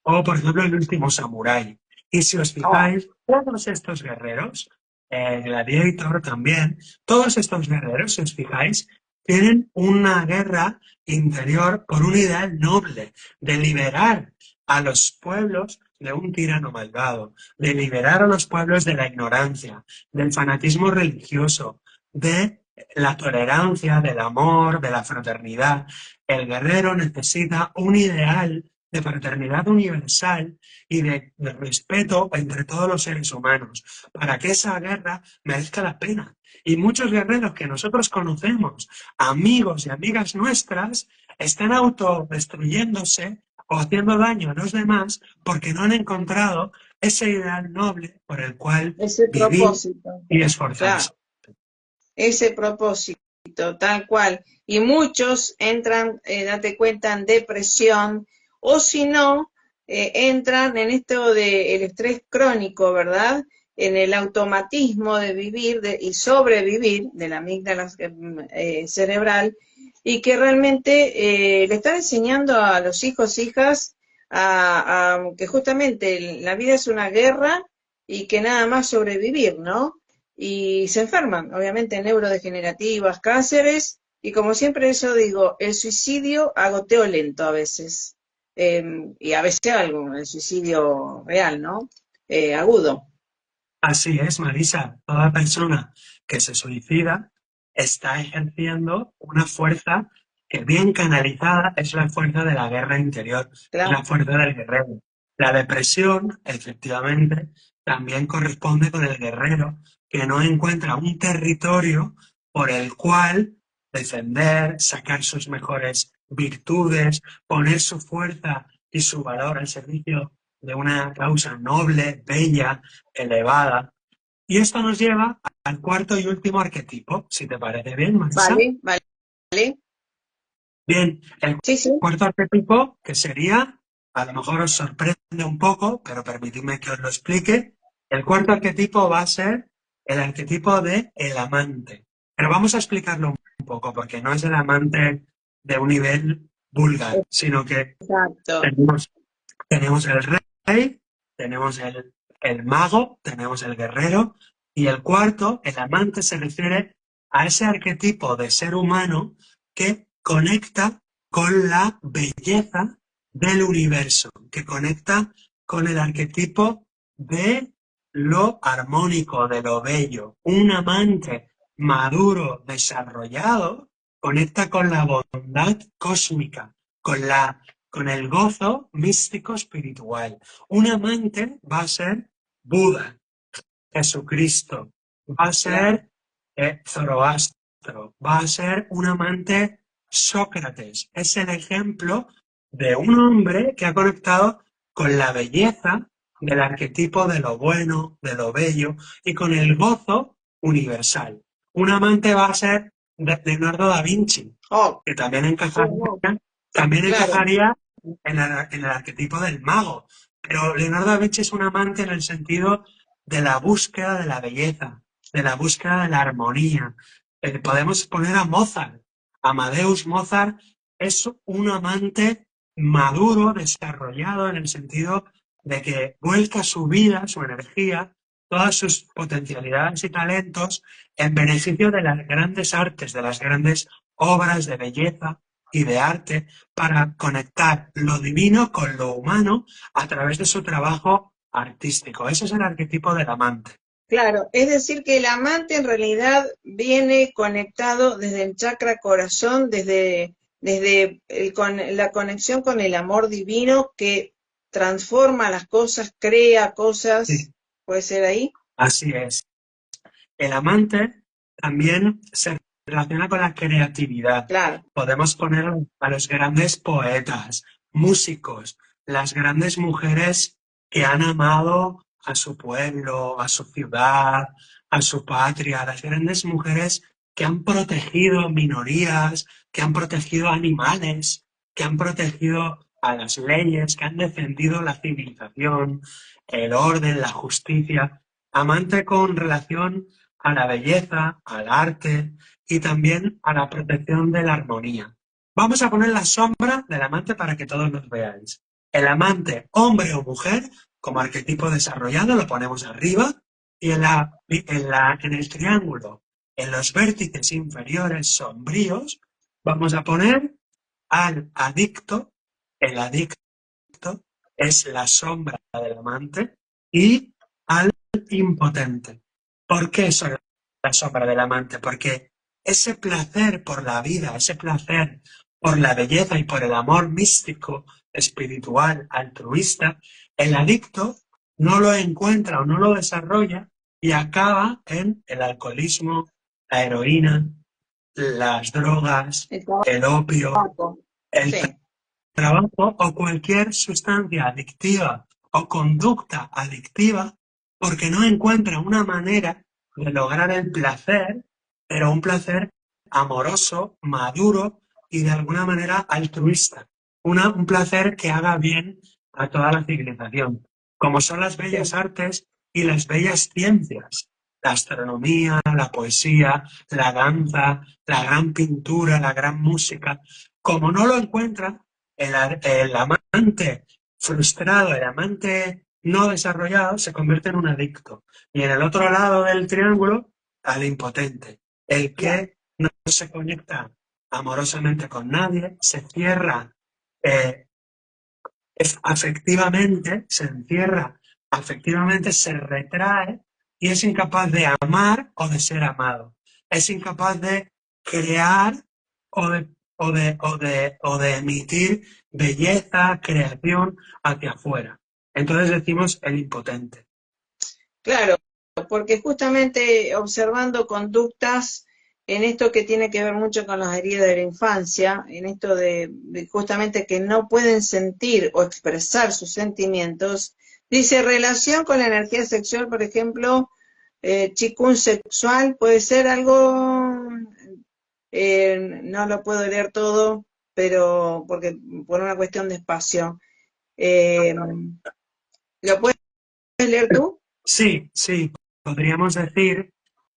Speaker 2: o, por ejemplo, el último samurái. Y si os
Speaker 1: Oh,
Speaker 2: fijáis, todos estos guerreros, Gladiator también, todos estos guerreros, si os fijáis, tienen una guerra interior por un ideal noble, de liberar a los pueblos de un tirano malvado, de liberar a los pueblos de la ignorancia, del fanatismo religioso, de la tolerancia, del amor, de la fraternidad. El guerrero necesita un ideal de fraternidad universal y de respeto entre todos los seres humanos, para que esa guerra merezca la pena. Y muchos guerreros que nosotros conocemos, amigos y amigas nuestras, están autodestruyéndose o haciendo daño a los demás porque no han encontrado ese ideal noble por el cual
Speaker 1: ese
Speaker 2: vivir
Speaker 1: propósito,
Speaker 2: y
Speaker 1: claro,
Speaker 2: esforzarse.
Speaker 1: ese propósito, tal cual. Y muchos entran, date cuenta, en depresión, o si no, entran en esto del estrés crónico, ¿verdad? En el automatismo de vivir y sobrevivir de la amígdala cerebral, y que realmente le están enseñando a los hijos, hijas, que justamente la vida es una guerra y que nada más sobrevivir, ¿no? Y se enferman, obviamente, neurodegenerativas, cánceres, y como siempre eso digo, el suicidio a goteo lento a veces, y a veces algo, el suicidio real, ¿no? Agudo.
Speaker 2: Así es, Marisa. Toda persona que se suicida está ejerciendo una fuerza que bien canalizada es la fuerza de la guerra interior, es
Speaker 1: Claro.
Speaker 2: la fuerza del guerrero. La depresión, efectivamente, también corresponde con el guerrero que no encuentra un territorio por el cual defender, sacar sus mejores virtudes, poner su fuerza y su valor al servicio de una causa noble, bella, elevada. Y esto nos lleva al cuarto y último arquetipo, si te parece bien, Marisa.
Speaker 1: Vale, vale.
Speaker 2: Bien, el
Speaker 1: Sí, sí.
Speaker 2: cuarto arquetipo, que sería, a lo mejor os sorprende un poco, pero permitidme que os lo explique. El cuarto arquetipo va a ser el arquetipo de el amante. Pero vamos a explicarlo un poco, porque no es el amante de un nivel vulgar, sino que
Speaker 1: Exacto.
Speaker 2: tenemos tenemos el rey, tenemos el mago, tenemos el guerrero y el cuarto, el amante, se refiere a ese arquetipo de ser humano que conecta con la belleza del universo, que conecta con el arquetipo de lo armónico, de lo bello. Un amante maduro, desarrollado, conecta con la bondad cósmica, con el gozo místico espiritual. Un amante va a ser Buda, Jesucristo, va a
Speaker 1: Claro.
Speaker 2: ser Zoroastro, va a ser un amante Sócrates. Es el ejemplo de un hombre que ha conectado con la belleza del arquetipo de lo bueno, de lo bello y con el gozo universal. Un amante va a ser Leonardo da Vinci,
Speaker 1: Oh,
Speaker 2: que también
Speaker 1: sí,
Speaker 2: encajaría,
Speaker 1: no,
Speaker 2: también
Speaker 1: claro,
Speaker 2: encajaría en el arquetipo del mago. Pero Leonardo da Vinci es un amante en el sentido de la búsqueda de la belleza, de la búsqueda de la armonía. Podemos poner a Mozart. Amadeus Mozart es un amante maduro, desarrollado en el sentido de que vuelca su vida, su energía, todas sus potencialidades y talentos en beneficio de las grandes artes, de las grandes obras de belleza y de arte, para conectar lo divino con lo humano a través de su trabajo artístico. Ese es el arquetipo del amante.
Speaker 1: claro. Es decir, que el amante en realidad viene conectado desde el chakra corazón, la conexión con el amor divino que transforma las cosas, crea cosas,
Speaker 2: Sí,
Speaker 1: puede ser ahí.
Speaker 2: así es. El amante también se relaciona con la creatividad.
Speaker 1: Claro,
Speaker 2: Podemos poner a los grandes poetas, músicos, las grandes mujeres que han amado a su pueblo, a su ciudad, a su patria, las grandes mujeres que han protegido minorías, que han protegido animales, que han protegido a las leyes, que han defendido la civilización, el orden, la justicia. Amante con relación a la belleza, al arte y también a la protección de la armonía. Vamos a poner la sombra del amante para que todos nos veáis. El amante, hombre o mujer, como arquetipo desarrollado, lo ponemos arriba y en el triángulo, en los vértices inferiores sombríos, vamos a poner al adicto. El adicto es la sombra del amante y al impotente. ¿Por qué soy la sombra del amante? Porque ese placer por la vida, ese placer por la belleza y por el amor místico, espiritual, altruista, el adicto no lo encuentra o no lo desarrolla y acaba en el alcoholismo, la heroína, las drogas,
Speaker 1: el
Speaker 2: el opio,
Speaker 1: tabaco.
Speaker 2: el
Speaker 1: Sí,
Speaker 2: trabajo o cualquier sustancia adictiva o conducta adictiva porque no encuentra una manera de lograr el placer, pero un placer amoroso, maduro y de alguna manera altruista. Un placer que haga bien a toda la civilización, como son las bellas
Speaker 1: sí,
Speaker 2: artes y las bellas ciencias. La astronomía, la poesía, la danza, la gran pintura, la gran música. Como no lo encuentra, el amante frustrado, el amante no desarrollado, se convierte en un adicto. Y en el otro lado del triángulo, al impotente, el
Speaker 1: claro.
Speaker 2: que no se conecta amorosamente con nadie, se cierra eh, afectivamente, se encierra afectivamente, se retrae y es incapaz de amar o de ser amado. Es incapaz de crear o de emitir belleza, creación hacia afuera. Entonces decimos el impotente.
Speaker 1: Claro, porque justamente observando conductas en esto que tiene que ver mucho con las heridas de la infancia, en esto de justamente que no pueden sentir o expresar sus sentimientos, dice relación con la energía sexual, por ejemplo, chikun sexual, puede ser algo, no lo puedo leer todo, pero porque por una cuestión de espacio. Eh, ¿Lo puedes leer tú?
Speaker 2: Sí, sí, podríamos decir,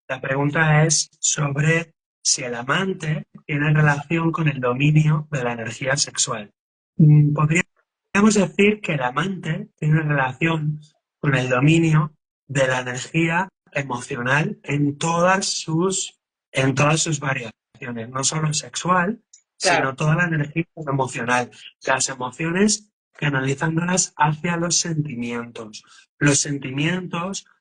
Speaker 2: la pregunta es sobre si el amante tiene relación con el dominio de la energía sexual. Podríamos decir que el amante tiene relación con el dominio de la energía emocional en todas sus variaciones, no solo sexual,
Speaker 1: Claro.
Speaker 2: sino toda la energía emocional, las emociones canalizándolas hacia los sentimientos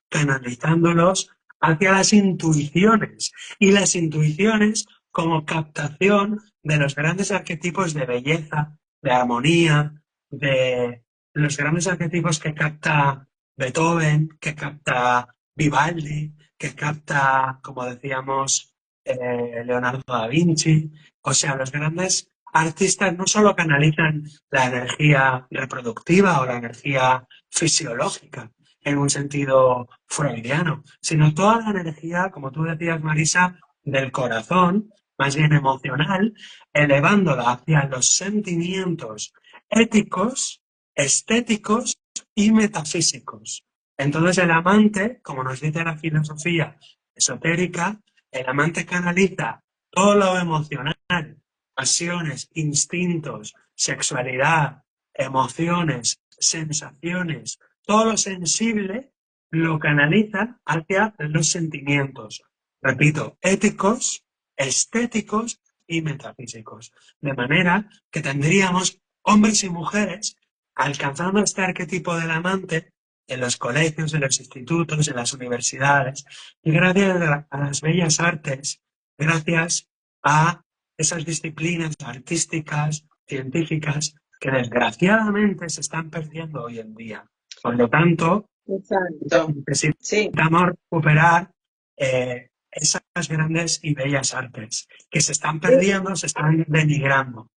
Speaker 2: canalizándolos hacia las intuiciones y las intuiciones como captación de los grandes arquetipos de belleza, de armonía, de los grandes arquetipos que capta Beethoven, que capta Vivaldi, que capta, como decíamos, Leonardo da Vinci, o sea, los grandes artistas no solo canalizan la energía reproductiva o la energía fisiológica en un sentido freudiano, sino toda la energía, como tú decías, Marisa, del corazón, más bien emocional, elevándola hacia los sentimientos éticos, estéticos y metafísicos. Entonces el amante, como nos dice la filosofía esotérica, el amante canaliza todo lo emocional, pasiones, instintos, sexualidad, emociones, sensaciones, todo lo sensible lo canaliza hacia los sentimientos, repito, éticos, estéticos y metafísicos. De manera que tendríamos hombres y mujeres alcanzando este arquetipo del amante en los colegios, en los institutos, en las universidades, y gracias a las bellas artes, gracias a esas disciplinas artísticas, científicas, que desgraciadamente se están perdiendo hoy en día. Por lo tanto,
Speaker 1: Exacto. Sí.
Speaker 2: necesitamos recuperar esas grandes y bellas artes que se están perdiendo, se están denigrando.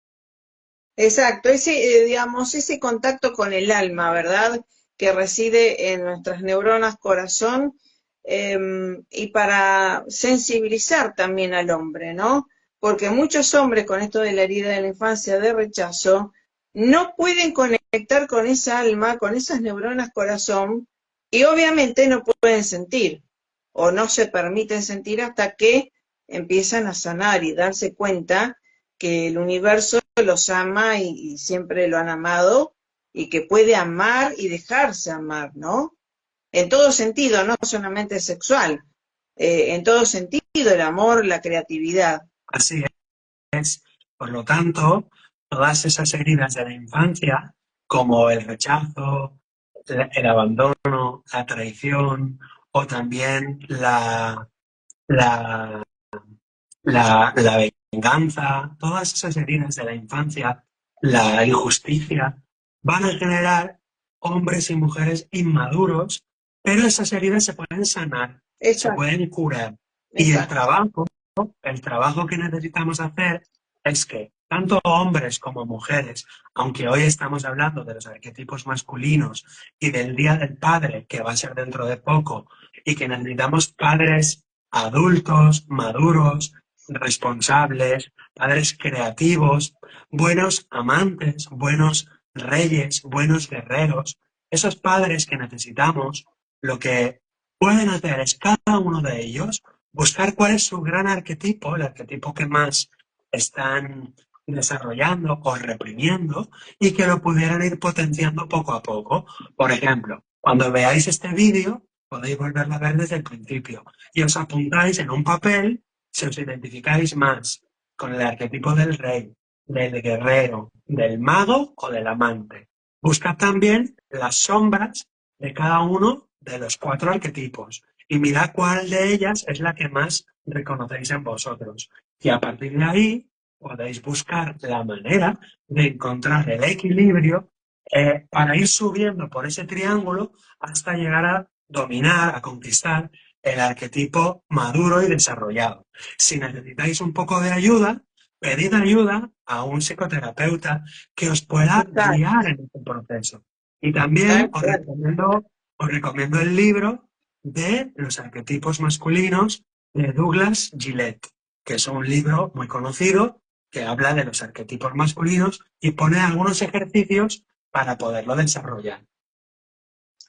Speaker 1: Exacto, digamos, ese contacto con el alma, ¿verdad? Que reside en nuestras neuronas corazón, y para sensibilizar también al hombre, ¿no? Porque muchos hombres con esto de la herida de la infancia de rechazo no pueden conectar con esa alma, con esas neuronas corazón, y obviamente no pueden sentir o no se permiten sentir hasta que empiezan a sanar y darse cuenta que el universo los ama y siempre lo han amado y que puede amar y dejarse amar, ¿no? En todo sentido, no solamente sexual, en todo sentido, el amor, la creatividad.
Speaker 2: Así es. Por lo tanto, todas esas heridas de la infancia, como el rechazo, el abandono, la traición o también la, la venganza, todas esas heridas de la infancia, la injusticia, van a generar hombres y mujeres inmaduros, pero esas heridas se pueden sanar, se
Speaker 1: Exacto,
Speaker 2: pueden curar. Y
Speaker 1: exacto.
Speaker 2: el trabajo que necesitamos hacer es que tanto hombres como mujeres, aunque hoy estamos hablando de los arquetipos masculinos y del Día del Padre, que va a ser dentro de poco, y que necesitamos padres adultos, maduros, responsables, padres creativos, buenos amantes, buenos reyes, buenos guerreros, esos padres que necesitamos, lo que pueden hacer es cada uno de ellos buscar cuál es su gran arquetipo, el arquetipo que más están desarrollando o reprimiendo y que lo pudieran ir potenciando poco a poco. Por ejemplo, cuando veáis este vídeo, podéis volverlo a ver desde el principio y os apuntáis en un papel si os identificáis más con el arquetipo del rey, del guerrero, del mago o del amante. Buscad también las sombras de cada uno de los 4 arquetipos y mirad cuál de ellas es la que más reconocéis en vosotros. Y a partir de ahí podéis buscar la manera de encontrar el equilibrio para ir subiendo por ese triángulo hasta llegar a dominar, a conquistar el arquetipo maduro y desarrollado. Si necesitáis un poco de ayuda, pedid ayuda a un psicoterapeuta que os pueda
Speaker 1: Exacto.
Speaker 2: guiar en este proceso. Y también
Speaker 1: Tal cual.
Speaker 2: os recomiendo el libro de los arquetipos masculinos de Douglas Gillette, que es un libro muy conocido que habla de los arquetipos masculinos y pone algunos ejercicios para poderlo desarrollar.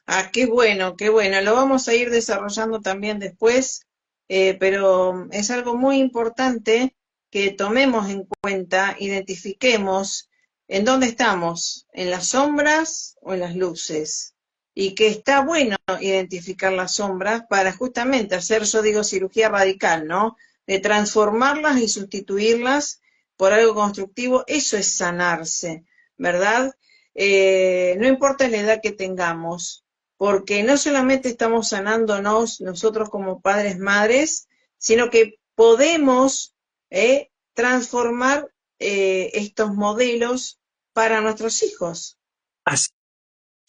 Speaker 1: Ah, qué bueno, qué bueno. Lo vamos a ir desarrollando también después, pero es algo muy importante que tomemos en cuenta, identifiquemos en dónde estamos, en las sombras o en las luces. Y que está bueno identificar las sombras para justamente hacer, yo digo, cirugía radical, ¿no? De transformarlas y sustituirlas por algo constructivo. Eso es sanarse, ¿verdad? No importa la edad que tengamos, porque no solamente estamos sanándonos nosotros como padres, madres, sino que podemos transformar estos modelos para nuestros hijos.
Speaker 2: Así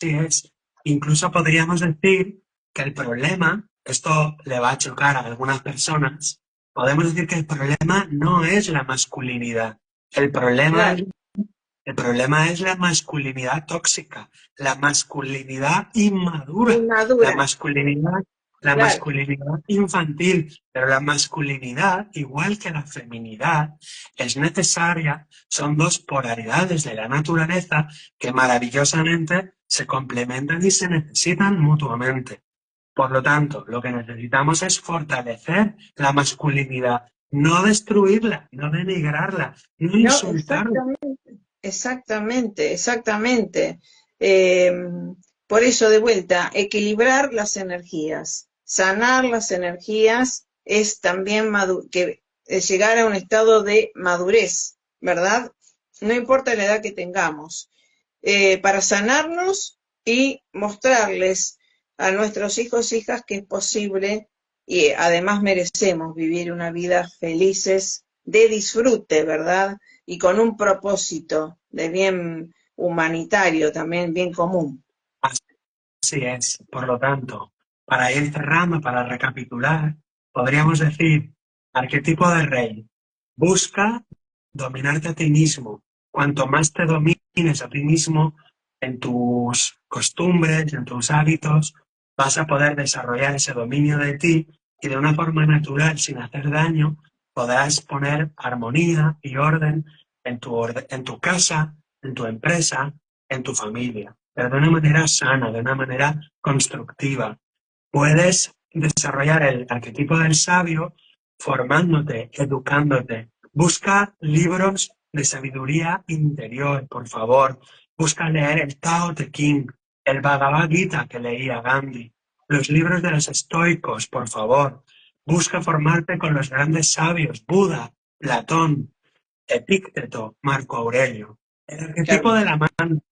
Speaker 2: es. Incluso podríamos decir que el problema, esto le va a chocar a algunas personas, podemos decir que el problema no es la masculinidad. El problema
Speaker 1: claro,
Speaker 2: es El problema es la masculinidad tóxica, la masculinidad inmadura, la
Speaker 1: inmadura,
Speaker 2: masculinidad, la
Speaker 1: claro.
Speaker 2: masculinidad infantil, pero la masculinidad, igual que la feminidad, es necesaria, son dos polaridades de la naturaleza que maravillosamente se complementan y se necesitan mutuamente. Por lo tanto, lo que necesitamos es fortalecer la masculinidad, no destruirla, no denigrarla, no
Speaker 1: No,
Speaker 2: insultarla.
Speaker 1: exactamente, exactamente, exactamente. Eh, por eso, de vuelta, equilibrar las energías, sanar las energías es también llegar a un estado de madurez, ¿verdad? No importa la edad que tengamos, para sanarnos y mostrarles a nuestros hijos e hijas que es posible y además merecemos vivir una vida felices, de disfrute, ¿verdad? Y con un propósito de bien humanitario, también bien común.
Speaker 2: Así es. Por lo tanto, para ir cerrando, para recapitular, podríamos decir, arquetipo de rey, busca dominarte a ti mismo. Cuanto más te domines a ti mismo en tus costumbres, en tus hábitos, vas a poder desarrollar ese dominio de ti y de una forma natural, sin hacer daño, podrás poner armonía y orden en tu casa, en tu empresa, en tu familia, pero de una manera sana, de una manera constructiva. Puedes desarrollar el arquetipo del sabio formándote, educándote. Busca libros de sabiduría interior, por favor. Busca leer el Tao Te Ching, el Bhagavad Gita que leía Gandhi, los libros de los estoicos, por favor. Busca formarte con los grandes sabios, Buda, Platón, Epícteto, Marco Aurelio. El
Speaker 1: Qué
Speaker 2: arquetipo
Speaker 1: hermoso.
Speaker 2: del amante,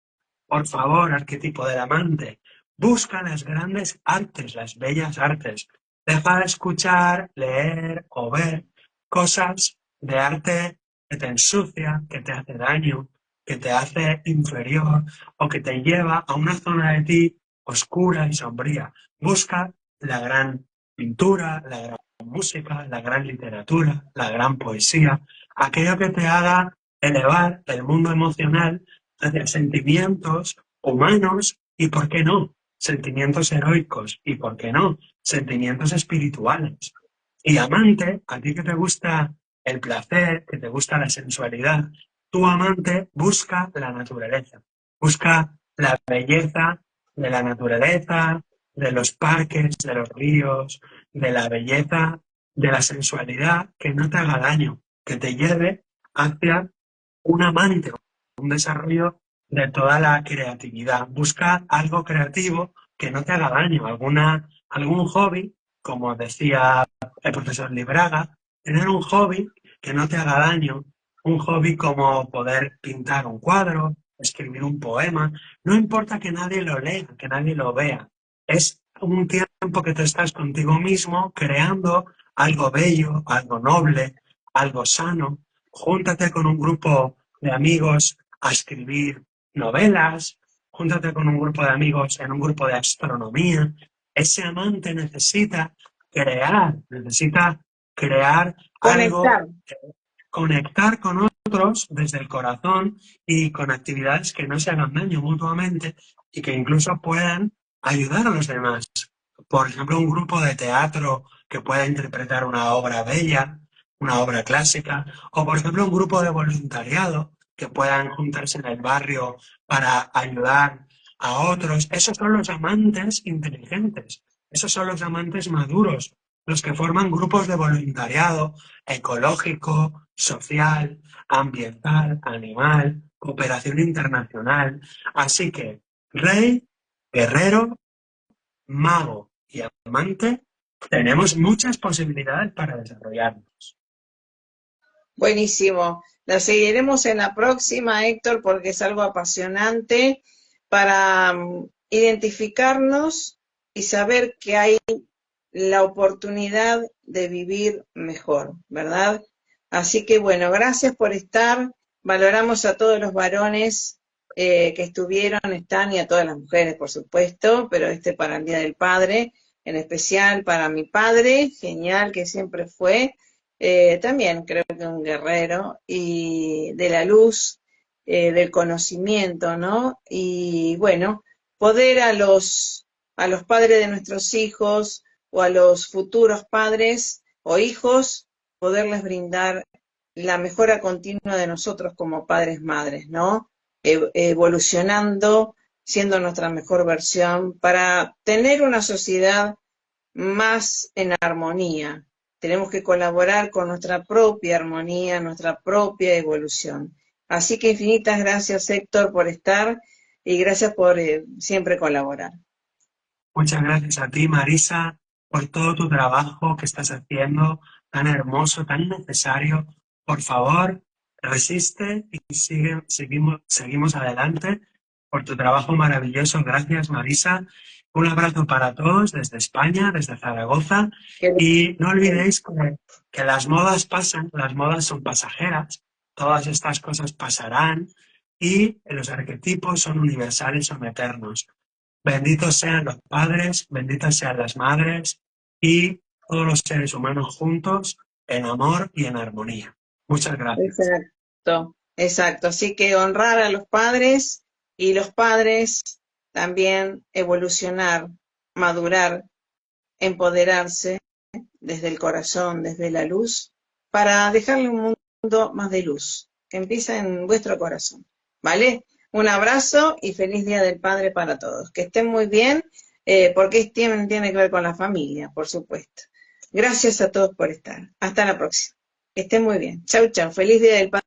Speaker 2: por favor, arquetipo del amante, busca las grandes artes, las bellas artes. Deja de escuchar, leer o ver cosas de arte que te ensucia, que te hace daño, que te hace inferior o que te lleva a una zona de ti oscura y sombría. Busca la gran pintura, la gran música, la gran literatura, la gran poesía, aquello que te haga elevar el mundo emocional hacia sentimientos humanos y, ¿por qué no? Sentimientos heroicos y, ¿por qué no? Sentimientos espirituales. Y amante, a ti que te gusta el placer, que te gusta la sensualidad, tu amante busca la naturaleza, busca la belleza de la naturaleza, de los parques, de los ríos, de la belleza, de la sensualidad, que no te haga daño, que te lleve hacia un amante, un desarrollo de toda la creatividad. Busca algo creativo que no te haga daño, algún hobby, como decía el profesor Libraga, tener un hobby que no te haga daño, un hobby como poder pintar un cuadro, escribir un poema, no importa que nadie lo lea, que nadie lo vea, es un tiempo que tú estás contigo mismo creando algo bello, algo noble, algo sano. Júntate con un grupo de amigos a escribir novelas, júntate con un grupo de amigos en un grupo de astronomía. Ese amante necesita crear algo,
Speaker 1: Conectar.
Speaker 2: conectar con otros desde el corazón y con actividades que no se hagan daño mutuamente y que incluso puedan ayudar a los demás. Por ejemplo, un grupo de teatro que pueda interpretar una obra bella, una obra clásica, o por ejemplo un grupo de voluntariado que puedan juntarse en el barrio para ayudar a otros. Esos son los amantes inteligentes, esos son los amantes maduros, los que forman grupos de voluntariado ecológico, social, ambiental, animal, cooperación internacional. Así que, rey, guerrero, mago y amante, tenemos muchas posibilidades para desarrollarnos.
Speaker 1: Buenísimo. La seguiremos en la próxima, Héctor, porque es algo apasionante para identificarnos y saber que hay la oportunidad de vivir mejor, ¿verdad? Así que bueno, gracias por estar. Valoramos a todos los varones que estuvieron, están y a todas las mujeres, por supuesto, pero este para el Día del Padre, en especial para mi padre, genial que siempre fue. también creo que un guerrero, y de la luz, del conocimiento, ¿no? Y bueno, poder a los padres de nuestros hijos o a los futuros padres o hijos, poderles brindar la mejora continua de nosotros como padres madres, ¿no? Evolucionando, siendo nuestra mejor versión para tener una sociedad más en armonía. Tenemos que colaborar con nuestra propia armonía, nuestra propia evolución. Así que infinitas gracias, Héctor, por estar y gracias por siempre colaborar.
Speaker 2: Muchas gracias a ti, Marisa, por todo tu trabajo que estás haciendo, tan hermoso, tan necesario. Por favor, resiste y seguimos adelante por tu trabajo maravilloso. Gracias, Marisa. Un abrazo para todos desde España, desde Zaragoza. Y no olvidéis que las modas pasan, las modas son pasajeras, todas estas cosas pasarán y los arquetipos son universales, son eternos. Benditos sean los padres, benditas sean las madres y todos los seres humanos juntos en amor y en armonía. Muchas gracias.
Speaker 1: Exacto, exacto. Así que honrar a los padres y los padres también evolucionar, madurar, empoderarse desde el corazón, desde la luz, para dejarle un mundo más de luz, que empieza en vuestro corazón. ¿Vale? Un abrazo y feliz Día del Padre para todos. Que estén muy bien, porque tiene que ver con la familia, por supuesto. Gracias a todos por estar. Hasta la próxima. Que estén muy bien. Chau, chau. Feliz Día del Padre.